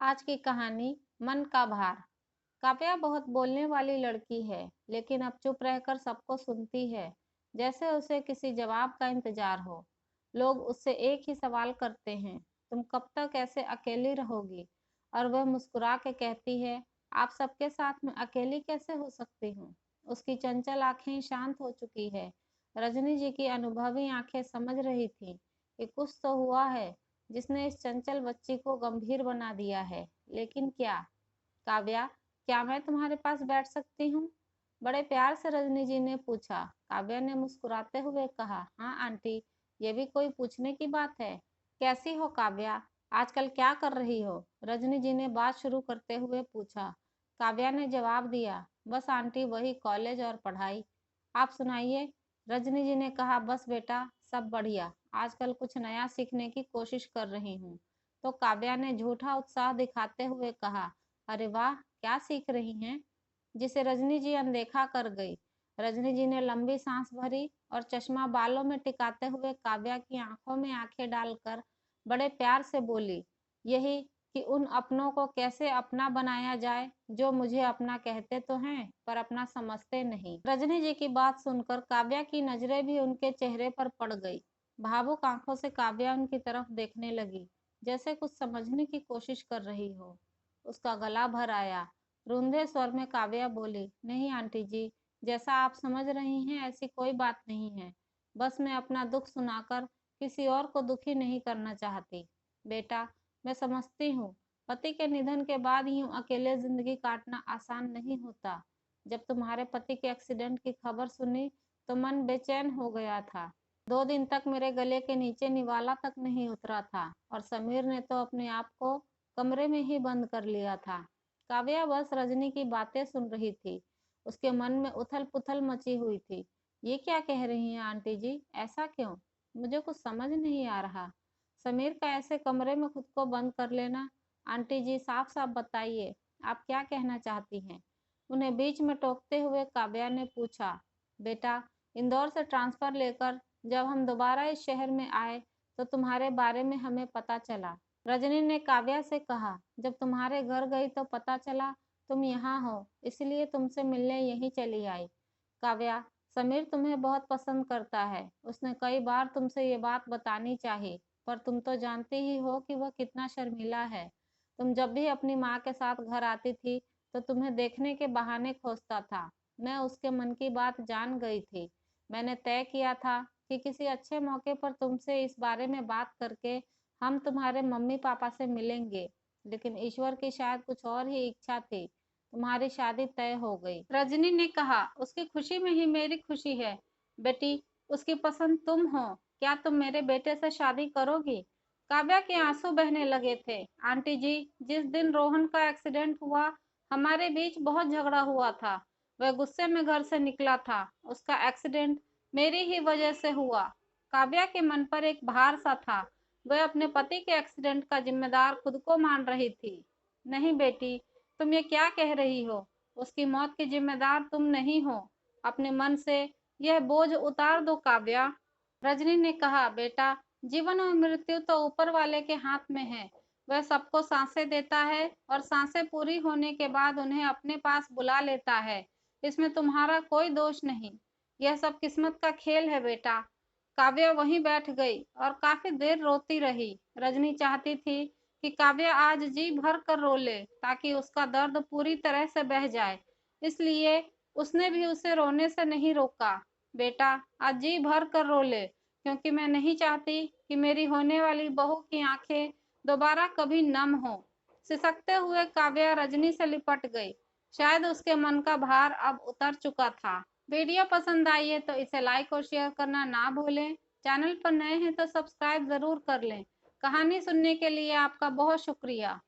आज की कहानी मन का भार। काव्या बहुत बोलने वाली लड़की है, लेकिन अब चुप रहकर सबको सुनती है, जैसे उसे किसी जवाब का इंतजार हो। लोग उससे एक ही सवाल करते हैं, तुम कब तक ऐसे अकेली रहोगी? और वह मुस्कुरा के कहती है, आप सबके साथ में अकेली कैसे हो सकती हूँ? उसकी चंचल आंखें शांत हो चुकी है। रजनी जी की अनुभवी आंखें समझ रही थी कि कुछ तो हुआ है जिसने इस चंचल बच्ची को गंभीर बना दिया है। लेकिन क्या? काव्या, क्या मैं तुम्हारे पास बैठ सकती हूँ? बड़े प्यार से रजनी जी ने पूछा। काव्या ने मुस्कुराते हुए कहा, हाँ आंटी, ये भी कोई पूछने की बात है। कैसी हो काव्या? आजकल क्या कर रही हो? रजनी जी ने बात शुरू करते हुए पूछा। काव्या ने जवाब दिया, बस आंटी, वही कॉलेज और पढ़ाई। आप सुनाइए? रजनी जी ने कहा, बस बेटा, सब बढ़िया। आजकल कुछ नया सीखने की कोशिश कर रही हूँ। तो काव्या ने झूठा उत्साह दिखाते हुए कहा, अरे वाह, क्या सीख रही हैं? जिसे रजनी जी अनदेखा कर गई। रजनी जी ने लंबी सांस भरी और चश्मा बालों में टिकाते हुए काव्या की आंखों में आंखें डालकर बड़े प्यार से बोली, यही कि उन अपनों को कैसे अपना बनाया जाए जो मुझे अपना कहते तो हैं पर अपना समझते नहीं। रजनी जी की बात सुनकर काव्या की नजरें भी उनके चेहरे पर पड़ गई। भावुक आंखों से काव्या उनकी तरफ देखने लगी, जैसे कुछ समझने की कोशिश कर रही हो। उसका गला भर आया। रुंधे स्वर में काव्या बोली, नहीं आंटी जी, जैसा आप समझ रही हैं ऐसी कोई बात नहीं है। बस मैं अपना दुख सुनाकर किसी और को दुखी नहीं करना चाहती। बेटा, मैं समझती हूँ, पति के निधन के बाद यूं अकेले जिंदगी काटना आसान नहीं होता। जब तुम्हारे पति के एक्सीडेंट की खबर सुनी तो मन बेचैन हो गया था। 2 दिन तक मेरे गले के नीचे निवाला तक नहीं उतरा था और समीर ने तो अपने आप को कमरे में ही बंद कर लिया था। काव्या बस रजनी की बातें सुन रही थी। उसके मन में उथल पुथल मची हुई थी। ये क्या कह रही हैं आंटी जी? ऐसा क्यों? मुझे कुछ समझ नहीं आ रहा। समीर का ऐसे कमरे में खुद को बंद कर लेना। आंटी जी, साफ साफ बताइए, आप क्या कहना चाहती हैं? उन्हें बीच में टोकते हुए काव्या ने पूछा। बेटा, इंदौर से ट्रांसफर लेकर जब हम दोबारा इस शहर में आए तो तुम्हारे बारे में हमें पता चला। रजनी ने काव्या से कहा, जब तुम्हारे घर गई तो पता चला तुम यहाँ हो, इसलिए तुमसे मिलने यहीं चली आई। काव्या, समीर तुम्हें बहुत पसंद करता है। उसने कई बार तुमसे ये बात बतानी चाहिए, पर तुम तो जानती ही हो कि वह कितना शर्मीला है। तुम जब भी अपनी माँ के साथ घर आती थी तो तुम्हें देखने के बहाने खोजता था। मैं उसके मन की बात जान गई थी। मैंने तय किया था कि किसी अच्छे मौके पर तुमसे इस बारे में बात करके हम तुम्हारे मम्मी पापा से मिलेंगे। लेकिन ईश्वर की शायद कुछ और ही इच्छा थी। तुम्हारी शादी तय हो गई। रजनी ने कहा, उसकी खुशी में ही मेरी खुशी है। बेटी, उसकी पसंद तुम हो। क्या तुम मेरे बेटे से शादी करोगी? काव्या के आंसू बहने लगे थे। आंटी जी, जिस दिन रोहन का एक्सीडेंट हुआ हमारे बीच बहुत झगड़ा हुआ था। वह गुस्से में घर से निकला था। उसका एक्सीडेंट मेरी ही वजह से हुआ। काव्या के मन पर एक भार सा था। वह अपने पति के एक्सीडेंट का जिम्मेदार खुद को मान रही थी। नहीं बेटी, तुम ये क्या कह रही हो? उसकी मौत की जिम्मेदार तुम नहीं हो। अपने मन से यह बोझ उतार दो काव्या। रजनी ने कहा, बेटा, जीवन और मृत्यु तो ऊपर वाले के हाथ में है। वह सबको सांसें देता है और सांसें पूरी होने के बाद उन्हें अपने पास बुला लेता है। इसमें तुम्हारा कोई दोष नहीं। यह सब किस्मत का खेल है बेटा। काव्या वहीं बैठ गई और काफी देर रोती रही। रजनी चाहती थी कि काव्या आज जी भर कर रो ले ताकि उसका दर्द पूरी तरह से बह जाए। इसलिए उसने भी उसे रोने से नहीं रोका। बेटा, आज जी भर कर रो ले, क्योंकि मैं नहीं चाहती कि मेरी होने वाली बहू की आंखें दोबारा कभी नम हो। सिसकते हुए काव्या रजनी से लिपट गई। शायद उसके मन का भार अब उतर चुका था। वीडियो पसंद आई है तो इसे लाइक और शेयर करना ना भूलें। चैनल पर नए हैं तो सब्सक्राइब जरूर कर लें। कहानी सुनने के लिए आपका बहुत शुक्रिया।